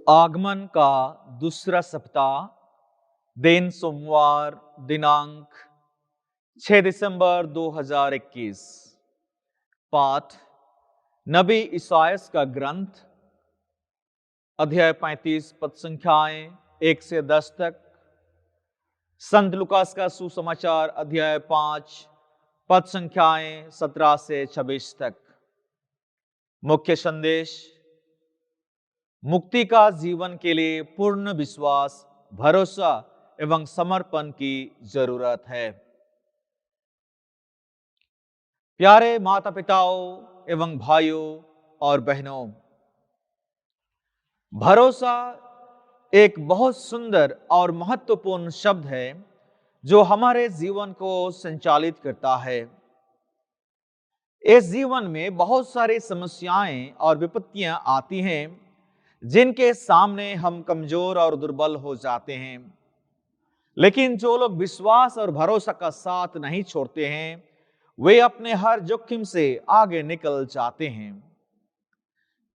आगमन का दूसरा सप्ताह, दिन सोमवार, दिनांक 6 दिसंबर 2021। पाठ नबी इसायास का ग्रंथ, अध्याय 35, पद संख्याएं 1 से 10 तक। संत लुकास का सुसमाचार, अध्याय 5, पद संख्याएं 17 से 26 तक। मुख्य संदेश: मुक्ति का जीवन के लिए पूर्ण विश्वास, भरोसा एवं समर्पण की जरूरत है। प्यारे माता पिताओं एवं भाइयों और बहनों, भरोसा एक बहुत सुंदर और महत्वपूर्ण शब्द है जो हमारे जीवन को संचालित करता है। इस जीवन में बहुत सारी समस्याएं और विपत्तियां आती हैं जिनके सामने हम कमजोर और दुर्बल हो जाते हैं। लेकिन जो लोग विश्वास और भरोसा का साथ नहीं छोड़ते हैं, वे अपने हर जोखिम से आगे निकल जाते हैं।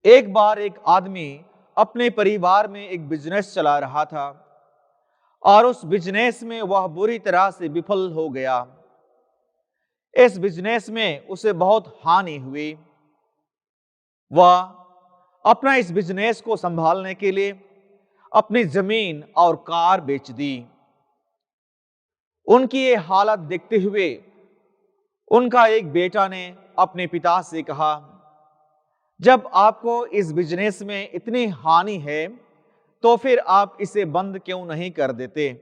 एक बार एक आदमी अपने परिवार में एक बिजनेस चला रहा था और उस बिजनेस में वह बुरी तरह से विफल हो गया। इस बिजनेस में उसे बहुत हानि हुई। वह अपना इस बिजनेस को संभालने के लिए अपनी जमीन और कार बेच दी। उनकी ये हालत देखते हुए उनका एक बेटा ने अपने पिता से कहा, जब आपको इस बिजनेस में इतनी हानि है तो फिर आप इसे बंद क्यों नहीं कर देते।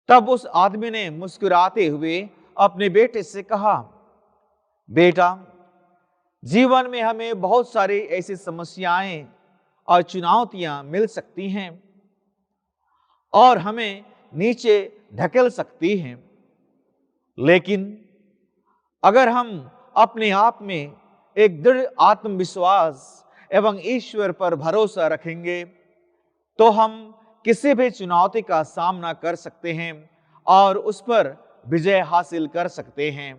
तब उस आदमी ने मुस्कुराते हुए अपने बेटे से कहा, बेटा, जीवन में हमें बहुत सारी ऐसी समस्याएं और चुनौतियां मिल सकती हैं और हमें नीचे ढकेल सकती हैं, लेकिन अगर हम अपने आप में एक दृढ़ आत्मविश्वास एवं ईश्वर पर भरोसा रखेंगे तो हम किसी भी चुनौती का सामना कर सकते हैं और उस पर विजय हासिल कर सकते हैं।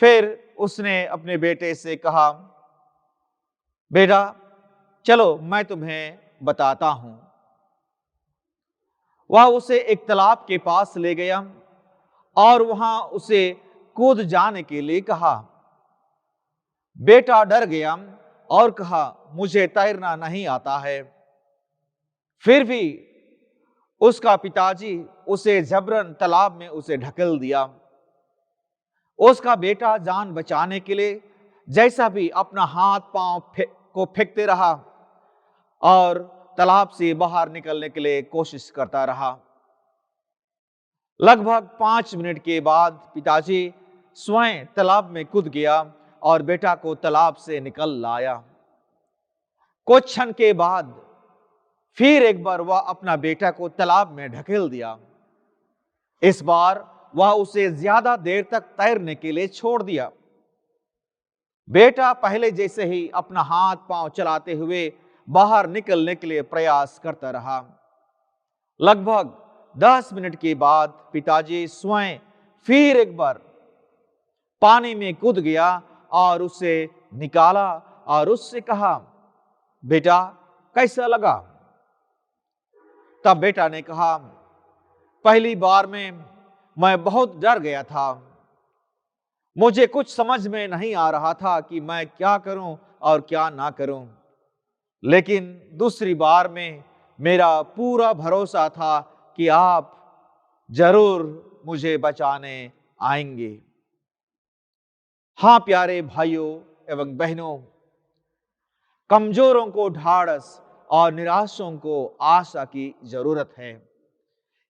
फिर उसने अपने बेटे से कहा, बेटा, चलो मैं तुम्हें बताता हूं। वह उसे एक तालाब के पास ले गया और वहां उसे कूद जाने के लिए कहा। बेटा डर गया और कहा, मुझे तैरना नहीं आता है। फिर भी उसका पिताजी उसे जबरन तालाब में उसे ढकेल दिया। उसका बेटा जान बचाने के लिए जैसा भी अपना हाथ पांव को फेंकते रहा और तालाब से बाहर निकलने के लिए कोशिश करता रहा। लगभग 5 मिनट के बाद पिताजी स्वयं तालाब में कूद गया और बेटा को तालाब से निकल लाया। कुछ क्षण के बाद फिर एक बार वह अपना बेटा को तालाब में ढकेल दिया। इस बार वह उसे ज्यादा देर तक तैरने के लिए छोड़ दिया। बेटा पहले जैसे ही अपना हाथ पांव चलाते हुए बाहर निकलने के लिए प्रयास करता रहा। लगभग 10 मिनट के बाद पिताजी स्वयं फिर एक बार पानी में कूद गया और उसे निकाला और उससे कहा, बेटा, कैसा लगा? तब बेटा ने कहा, पहली बार में मैं बहुत डर गया था। मुझे कुछ समझ में नहीं आ रहा था कि मैं क्या करूं और क्या ना करूं। लेकिन दूसरी बार में मेरा पूरा भरोसा था कि आप जरूर मुझे बचाने आएंगे। हां प्यारे भाइयों एवं बहनों, कमजोरों को ढाढ़स और निराशों को आशा की जरूरत है।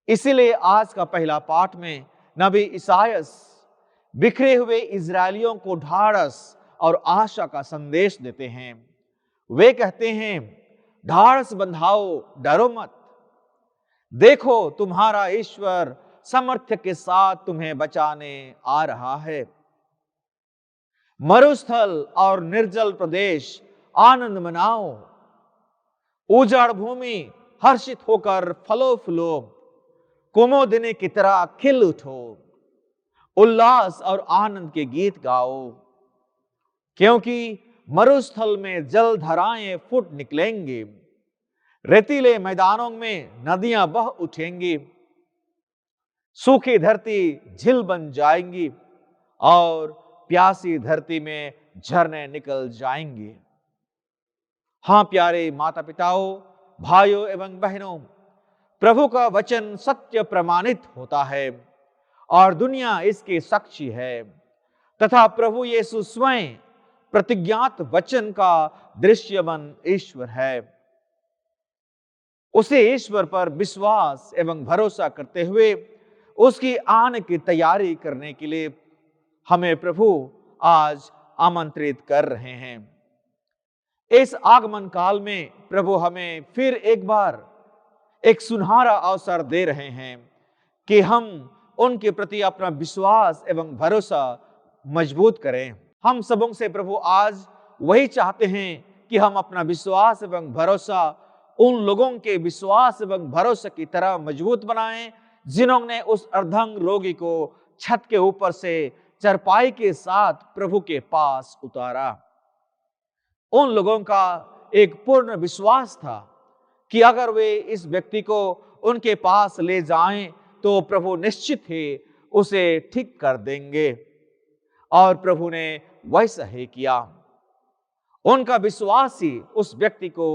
इसीलिए आज का पहला पाठ में नबी इसायास बिखरे हुए इजरायलियों को ढाढ़स और आशा का संदेश देते हैं। वे कहते हैं, ढाढ़स बंधाओ, डरो मत। देखो, तुम्हारा ईश्वर सामर्थ्य के साथ तुम्हें बचाने आ रहा है। मरुस्थल और निर्जल प्रदेश, आनंद मनाओ। उजाड़ भूमि, हर्षित होकर फलो फूलो। कुमुदिनी की तरह खिल उठो। उल्लास और आनंद के गीत गाओ, क्योंकि मरुस्थल में जल धाराएं फूट निकलेंगे, रेतीले मैदानों में नदियां बह उठेंगी, सूखी धरती झील बन जाएंगी और प्यासी धरती में झरने निकल जाएंगे। हाँ प्यारे माता पिताओं, भाइयों एवं बहनों, प्रभु का वचन सत्य प्रमाणित होता है और दुनिया इसके साक्षी है, तथा प्रभु यीशु स्वयं प्रतिज्ञात वचन का दृश्यमान ईश्वर है। उसे ईश्वर पर विश्वास एवं भरोसा करते हुए उसकी आने की तैयारी करने के लिए हमें प्रभु आज आमंत्रित कर रहे हैं। इस आगमन काल में प्रभु हमें फिर एक बार एक सुनहरा अवसर दे रहे हैं कि हम उनके प्रति अपना विश्वास एवं भरोसा मजबूत करें। हम सबों से प्रभु आज वही चाहते हैं कि हम अपना विश्वास एवं भरोसा उन लोगों के विश्वास एवं भरोसे की तरह मजबूत बनाएं जिन्होंने उस अर्धांग रोगी को छत के ऊपर से चरपाई के साथ प्रभु के पास उतारा। उन लोगों का एक पूर्ण विश्वास था कि अगर वे इस व्यक्ति को उनके पास ले जाएं तो प्रभु निश्चित ही उसे ठीक कर देंगे, और प्रभु ने वैसा ही किया। उनका विश्वास ही उस व्यक्ति को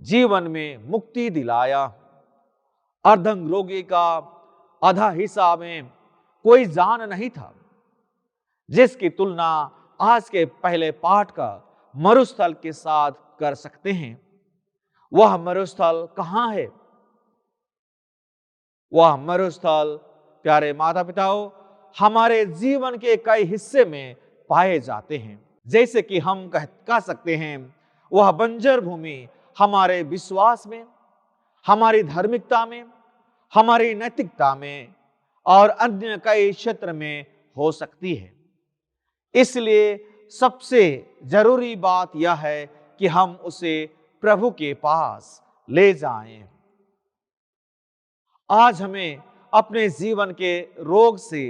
जीवन में मुक्ति दिलाया। अर्धांग रोगी का आधा हिस्सा में कोई जान नहीं था, जिसकी तुलना आज के पहले पाठ का मरुस्थल के साथ कर सकते हैं। वह मरुस्थल कहां है? वह मरुस्थल प्यारे माता पिताओं हमारे जीवन के कई हिस्से में पाए जाते हैं। जैसे कि हम कह सकते हैं वह बंजर भूमि हमारे विश्वास में, हमारी धार्मिकता में, हमारी नैतिकता में और अन्य कई क्षेत्र में हो सकती है। इसलिए सबसे जरूरी बात यह है कि हम उसे प्रभु के पास ले जाएं। आज हमें अपने जीवन के रोग से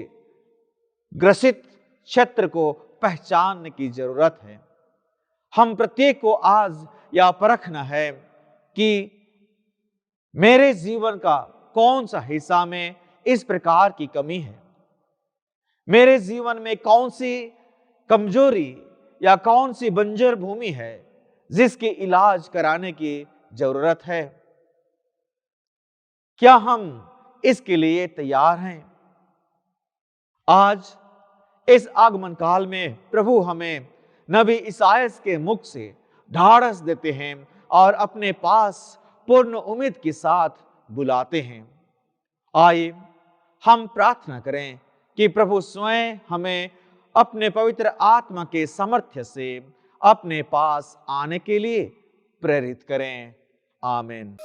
ग्रसित क्षेत्र को पहचानने की जरूरत है। हम प्रत्येक को आज यह परखना है कि मेरे जीवन का कौन सा हिस्सा में इस प्रकार की कमी है, मेरे जीवन में कौन सी कमजोरी या कौन सी बंजर भूमि है जिसकी इलाज कराने की जरूरत है। क्या हम इसके लिए तैयार हैं? आज इस आगमन काल में प्रभु हमें नबी इसायास के मुख से ढाढ़स देते हैं और अपने पास पूर्ण उम्मीद के साथ बुलाते हैं। आइए हम प्रार्थना करें कि प्रभु स्वयं हमें अपने पवित्र आत्मा के सामर्थ्य से अपने पास आने के लिए प्रेरित करें। आमीन।